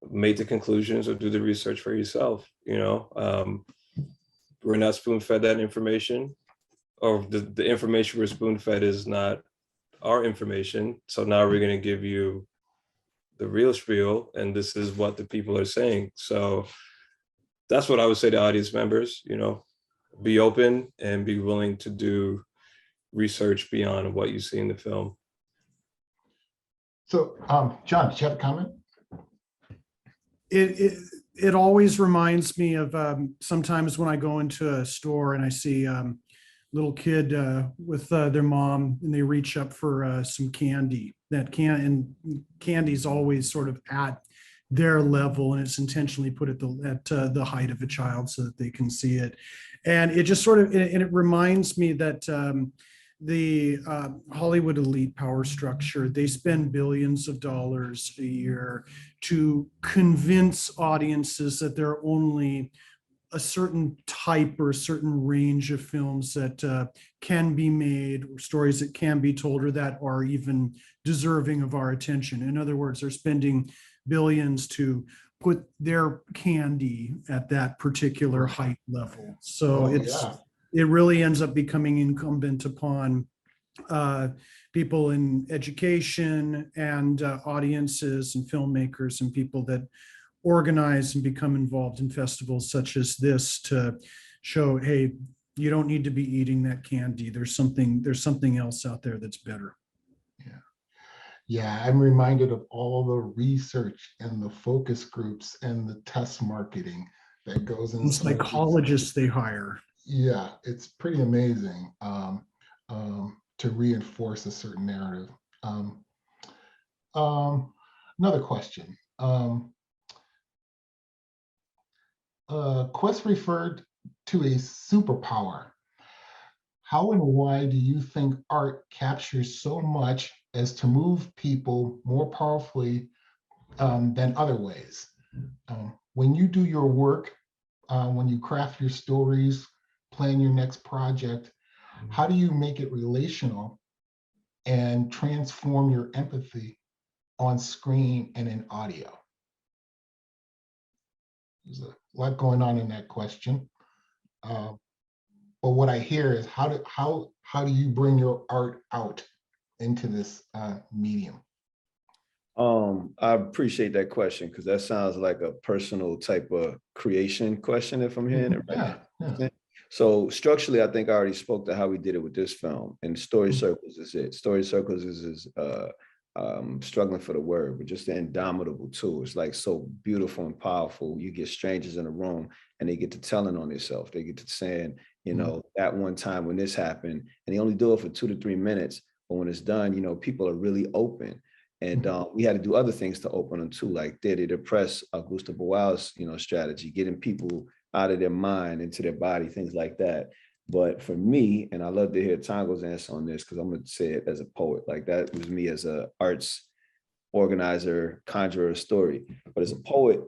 make the conclusions or do the research for yourself. We're not spoon-fed that information, or the information we're spoon-fed is not our information. So now we're going to give you the real spiel, and this is what the people are saying. So that's what I would say to audience members, be open and be willing to do research beyond what you see in the film. So, John, did you have a comment? It always reminds me of sometimes when I go into a store and I see little kid with their mom and they reach up for some candy. And candy's always sort of at their level, and it's intentionally put at the height of a child so that they can see it. And it just sort of, and it reminds me that the Hollywood elite power structure, they spend billions of dollars a year to convince audiences that there are only a certain type or a certain range of films that can be made, or stories that can be told, or that are even deserving of our attention. In other words, they're spending billions to put their candy at that particular height level. So it really ends up becoming incumbent upon people in education and audiences and filmmakers and people that organize and become involved in festivals such as this to show, hey, you don't need to be eating that candy. There's something else out there that's better. Yeah, I'm reminded of all the research and the focus groups and the test marketing that goes into psychologists they hire. Yeah, it's pretty amazing to reinforce a certain narrative. Another question. Quess referred to a superpower. How and why do you think art captures so much as to move people more powerfully than other ways? When you do your work, when you craft your stories, plan your next project, how do you make it relational and transform your empathy on screen and in audio? There's a lot going on in that question. But what I hear is how do you bring your art out into this medium? I appreciate that question, because that sounds like a personal type of creation question, if I'm hearing it right. Yeah. So structurally, I think I already spoke to how we did it with this film, and Story Circles is it. Story Circles is struggling for the word, but just the indomitable tool. It's like so beautiful and powerful. You get strangers in a room and they get to telling on themselves. They get to saying, you know, that one time when this happened, and they only do it for 2 to 3 minutes, but when it's done, you know, people are really open. And we had to do other things to open them too, like Theater to Press, Augusto Boal's, you know, strategy, getting people out of their mind into their body, things like that. But for me, and I love to hear Tongo's answer on this, because I'm going to say it as a poet, like that was me as a arts organizer, conjurer story. But as a poet,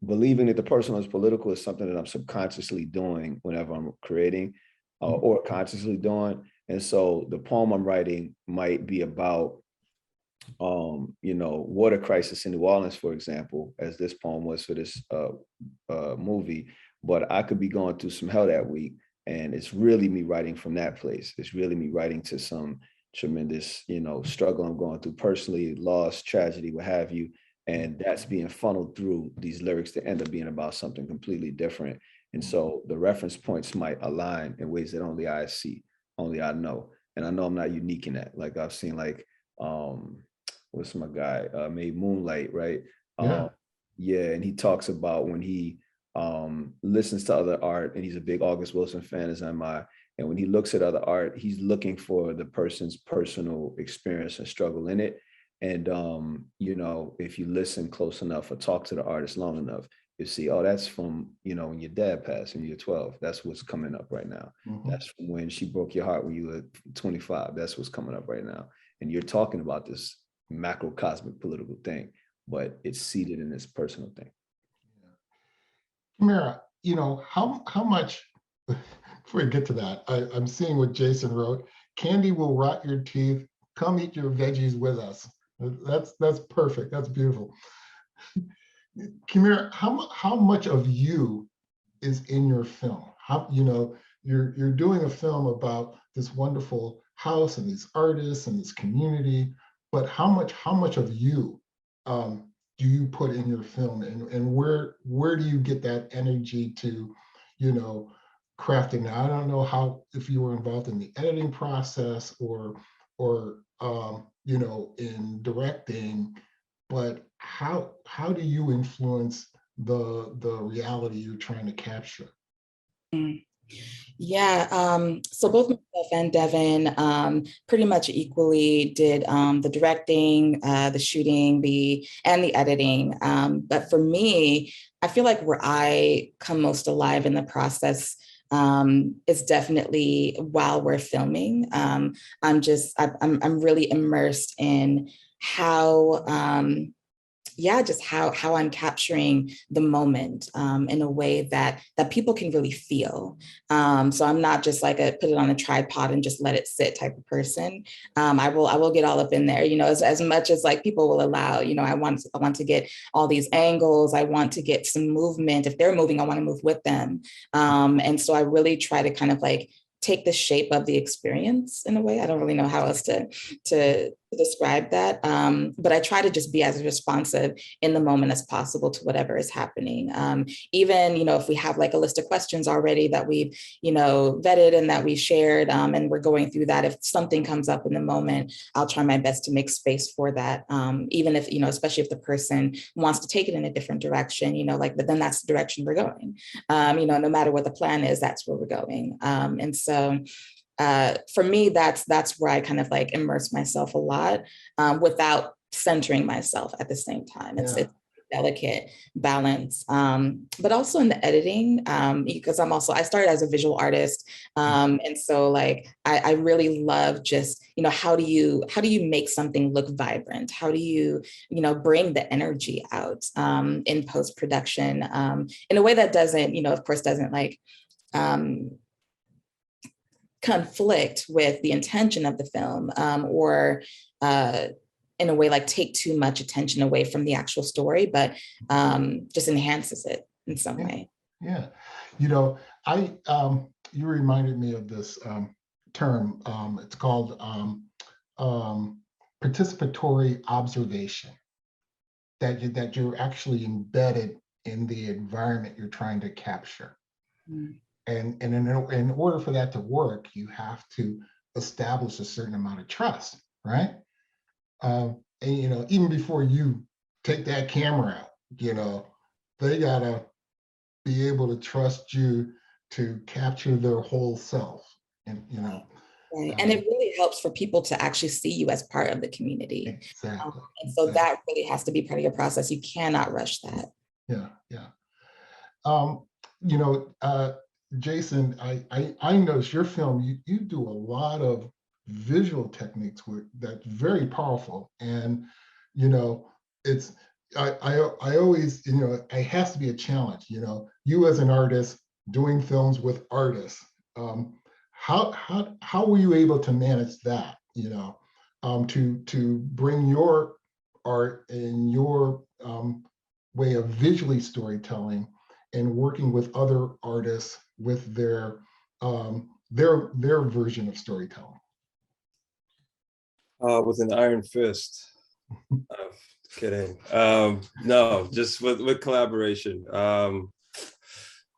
believing that the personal is political is something that I'm subconsciously doing whenever I'm creating or consciously doing. And so the poem I'm writing might be about, you know, water crisis in New Orleans, for example, as this poem was for this movie. But I could be going through some hell that week, and it's really me writing from that place. It's really me writing to some tremendous, you know, struggle I'm going through personally, loss, tragedy, what have you. And that's being funneled through these lyrics that end up being about something completely different. And so the reference points might align in ways that only I see, only I know. And I know I'm not unique in that. Like I've seen like, what's my guy, made Moonlight, right? Yeah, and he talks about when he listens to other art, and he's a big August Wilson fan, as am I. And when he looks at other art, he's looking for the person's personal experience and struggle in it. And, you know, if you listen close enough or talk to the artist long enough, you see, oh, that's from, you know, when your dad passed when you were 12. That's what's coming up right now. That's from when she broke your heart when you were 25. That's what's coming up right now. And you're talking about this macrocosmic political thing, but it's seated in this personal thing. CHIMAERA, you know, how much, before we get to that, I'm seeing what Jason wrote, candy will rot your teeth, come eat your veggies with us. That's perfect, that's beautiful. CHIMAERA, how much of you is in your film? How, you know, you're doing a film about this wonderful house and these artists and this community, but how much of you do you put in your film, and where do you get that energy to, you know, crafting? Now, I don't know how, if you were involved in the editing process or you know, in directing, but how do you influence the reality you're trying to capture? Yeah, so both myself and Devin pretty much equally did the directing, the shooting, and the editing. But for me, I feel like where I come most alive in the process is definitely while we're filming. I'm really immersed in how yeah, just how I'm capturing the moment in a way that people can really feel. So I'm not just like a put it on a tripod and just let it sit type of person. I will get all up in there, as much as like people will allow. I want to get all these angles. I want to get some movement. If they're moving, I want to move with them. And so I really try to kind of like take the shape of the experience in a way. I don't really know how else to describe that. But I try to just be as responsive in the moment as possible to whatever is happening. Even, if we have like a list of questions already that we've, vetted and that we shared, and we're going through that, if something comes up in the moment, I'll try my best to make space for that. Even if, especially if the person wants to take it in a different direction, but then that's the direction we're going. No matter what the plan is, that's where we're going. And so for me, that's where I kind of like immerse myself a lot without centering myself at the same time. It's a delicate balance, but also in the editing, because I started as a visual artist. And so like, I really love just, how do you make something look vibrant? How do you, bring the energy out in post-production in a way that doesn't, of course, doesn't like, conflict with the intention of the film, or in a way like take too much attention away from the actual story, but just enhances it in some way. Yeah, you reminded me of this term. It's called participatory observation. That you're actually embedded in the environment you're trying to capture. Mm. And in order for that to work, you have to establish a certain amount of trust, right? And even before you take that camera out, they gotta be able to trust you to capture their whole self, and Right. And it really helps for people to actually see you as part of the community. Exactly. And so that really has to be part of your process. You cannot rush that. Yeah. Jason, I noticed your film, you do a lot of visual techniques that's very powerful. And, it's, I always, it has to be a challenge, you as an artist doing films with artists. How were you able to manage that, to bring your art and your way of visually storytelling and working with other artists with their version of storytelling? With an iron fist. Kidding. No, just with collaboration.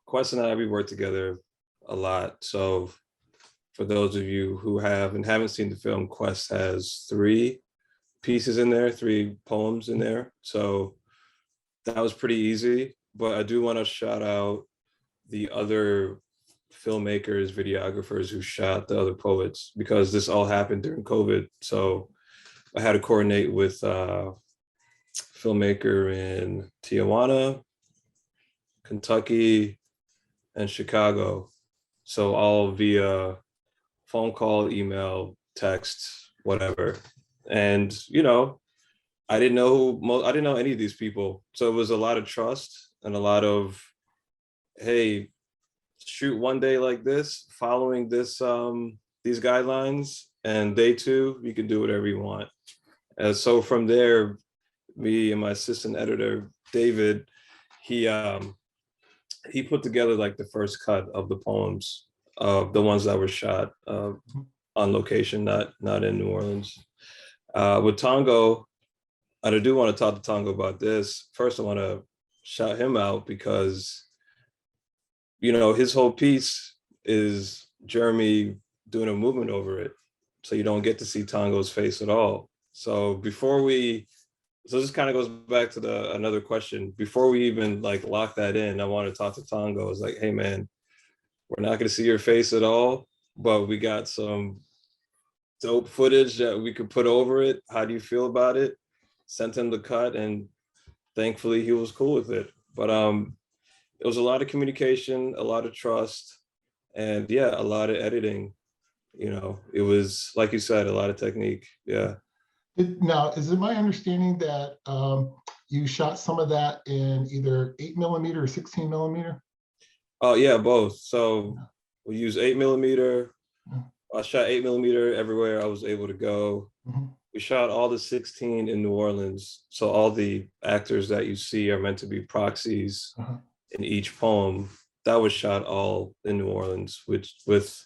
Quess and I, we work together a lot. So for those of you who have and haven't seen the film, Quess has 3 pieces in there, 3 poems in there. So that was pretty easy. But I do want to shout out the other filmmakers, videographers who shot the other poets, because this all happened during COVID. So I had to coordinate with filmmaker in Tijuana, Kentucky, and Chicago. So all via phone call, email, text, whatever. And I didn't know any of these people. So it was a lot of trust and a lot of, hey, shoot one day like this, following this these guidelines, and day 2, you can do whatever you want. And so from there, me and my assistant editor, David, he put together like the first cut of the poems, the ones that were shot on location, not in New Orleans. With Tongo, and I do want to talk to Tongo about this. First, I want to shout him out because, his whole piece is Jeremy doing a movement over it. So you don't get to see Tongo's face at all. So so this kind of goes back to another question. Before we even like lock that in, I want to talk to Tongo. It's like, hey man, we're not going to see your face at all, but we got some dope footage that we could put over it. How do you feel about it? Sent him the cut, and thankfully he was cool with it. But it was a lot of communication, a lot of trust, and yeah, a lot of editing. It was, like you said, a lot of technique. Yeah. Now, is it my understanding that you shot some of that in either 8mm or 16mm? Oh yeah, both. So we use 8mm. Yeah. I shot 8mm everywhere I was able to go. Mhm. We shot all the 16 in New Orleans. So all the actors that you see are meant to be proxies Uh-huh. in each poem. That was shot all in New Orleans, which with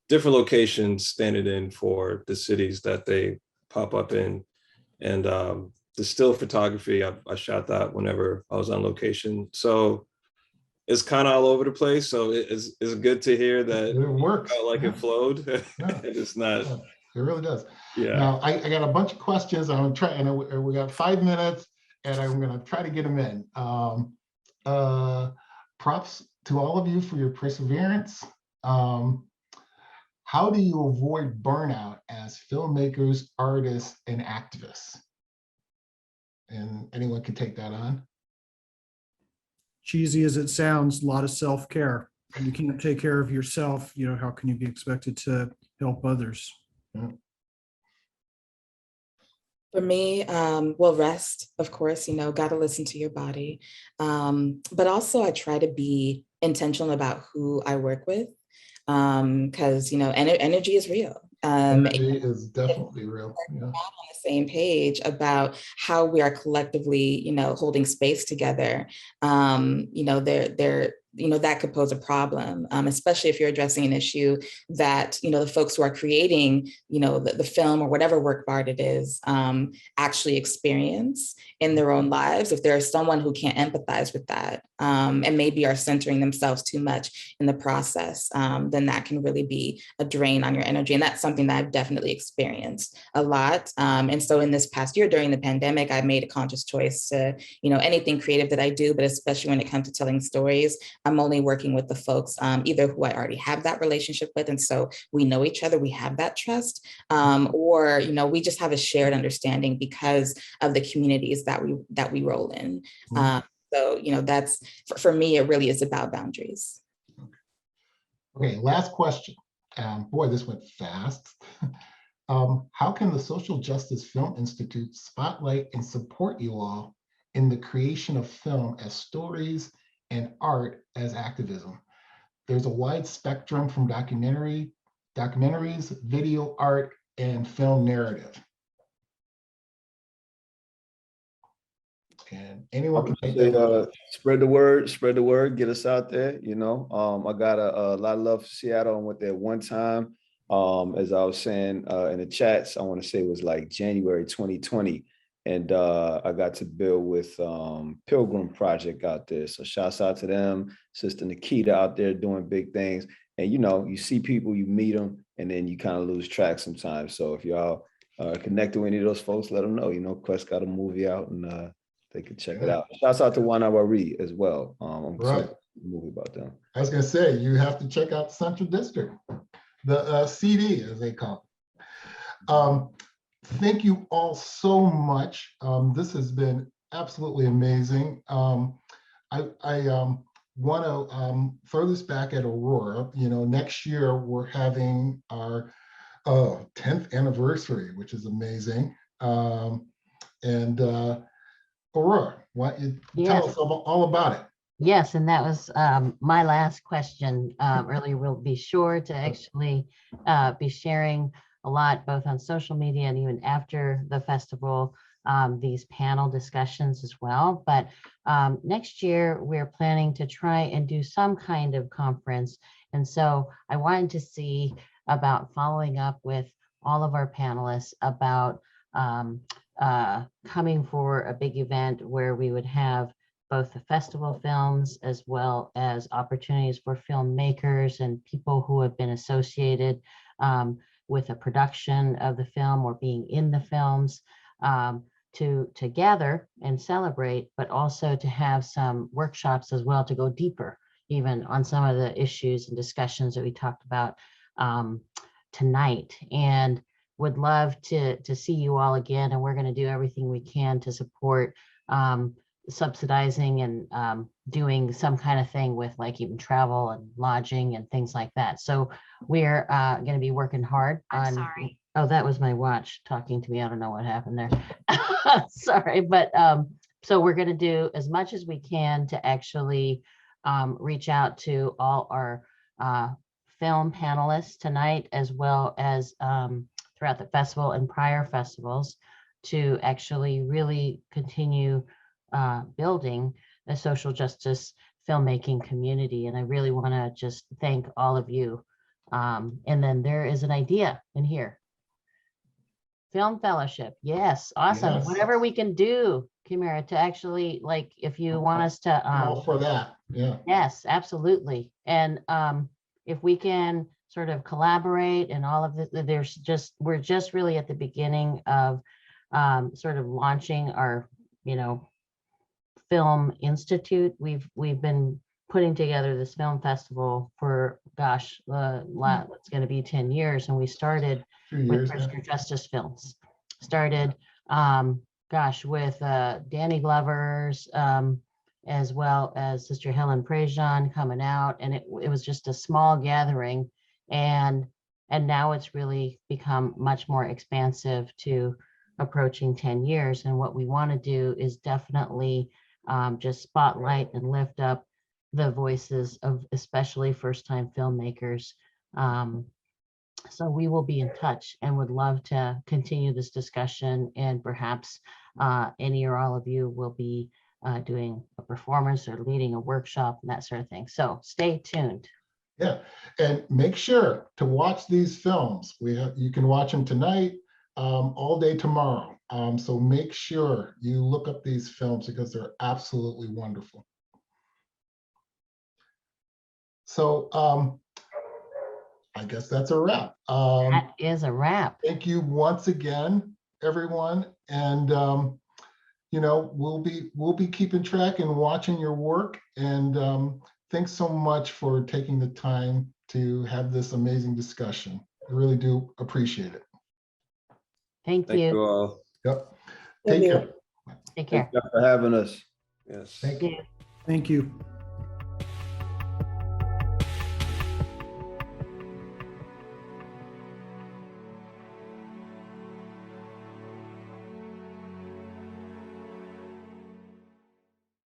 different locations standing in for the cities that they pop up in. And the still photography, I shot that whenever I was on location. So it's kind of all over the place. So it's good to hear that It works. felt like Yeah. it flowed. Yeah. It's not. Yeah, it really does. Yeah. Now, I got a bunch of questions. I'm trying, and we got 5 minutes, and I'm going to try to get them in. Props to all of you for your perseverance. How do you avoid burnout as filmmakers, artists, and activists? And anyone can take that on. Cheesy as it sounds, a lot of self-care. You can't take care of yourself, how can you be expected to help others? Yeah. For me, well, rest, of course, got to listen to your body. But also I try to be intentional about who I work with, because, energy is real. Energy is definitely real. Yeah. On the same page about how we are collectively, holding space together. That could pose a problem, especially if you're addressing an issue that, the folks who are creating, the film or whatever work of art it is, actually experience in their own lives. If there's someone who can't empathize with that, and maybe are centering themselves too much in the process, then that can really be a drain on your energy. And that's something that I've definitely experienced a lot. And so in this past year during the pandemic, I made a conscious choice to, anything creative that I do, but especially when it comes to telling stories, I'm only working with the folks, either who I already have that relationship with. And so we know each other, we have that trust, or, we just have a shared understanding because of the communities that we roll in. So, that's, for me, it really is about boundaries. Okay, last question. Boy, this went fast. How can the Social Justice Film Institute spotlight and support you all in the creation of film as stories and art as activism? There's a wide spectrum from documentaries, video art, and film narrative. And anyone can take that. Spread the word, get us out there. I got a lot of love for Seattle. I went there one time. As I was saying in the chats, I want to say it was like January 2020. And I got to build with Pilgrim Project out there. So shouts out to them, Sister Nikita out there doing big things. And, you see people, you meet them, and then you kind of lose track sometimes. So if y'all connect with any of those folks, let them know. Quess got a movie out, and they can check it out. Shouts out to Wanawari as well. I'm right. Movie about them. I was going to say, you have to check out Central District, the CD, as they call it. Thank you all so much. This has been absolutely amazing. I want to throw this back at Aurora. Next year we're having our 10th anniversary, which is amazing. And Aurora, why don't you tell us all about it? Yes, and that was my last question earlier. We'll be sure to actually be sharing a lot, both on social media and even after the festival, these panel discussions as well. But next year, we're planning to try and do some kind of conference. And so I wanted to see about following up with all of our panelists about coming for a big event where we would have both the festival films as well as opportunities for filmmakers and people who have been associated with a production of the film or being in the films, to gather and celebrate, but also to have some workshops as well to go deeper even on some of the issues and discussions that we talked about tonight. And would love to see you all again, and we're going to do everything we can to support subsidizing and doing some kind of thing with like even travel and lodging and things like that. So we're going to be working hard on. Sorry. Oh, that was my watch talking to me. I don't know what happened there. Sorry, but So we're going to do as much as we can to actually reach out to all our film panelists tonight, as well as throughout the festival and prior festivals, to actually really continue building a social justice filmmaking community. And I really want to just thank all of you. And then there is an idea in here. Film fellowship. Yes. Awesome. Yes. Whatever we can do, CHIMAERA, to actually, like, if you want us to, All for that. Yeah. yes, absolutely. And if we can sort of collaborate and all of this, we're just really at the beginning of sort of launching our, film institute. We've been putting together this film festival for, gosh, it's going to be 10 years. And we started 2 with years. Prisoner Justice Films. Started, with Danny Glover's, as well as Sister Helen Prejean coming out. And it was just a small gathering. And now it's really become much more expansive to approaching 10 years. And what we want to do is definitely just spotlight and lift up the voices of especially first-time filmmakers. So we will be in touch and would love to continue this discussion, and perhaps any or all of you will be doing a performance or leading a workshop and that sort of thing. So stay tuned. Yeah, and make sure to watch these films. You can watch them tonight, all day tomorrow. So make sure you look up these films because they're absolutely wonderful. So I guess that's a wrap. That is a wrap. Thank you once again, everyone. And we'll be keeping track and watching your work. And thanks so much for taking the time to have this amazing discussion. I really do appreciate it. Thank Thank you you. all. Yep. Thank Take you. care. Take care. Thank you for having us. Yes. Thank you. Thank you.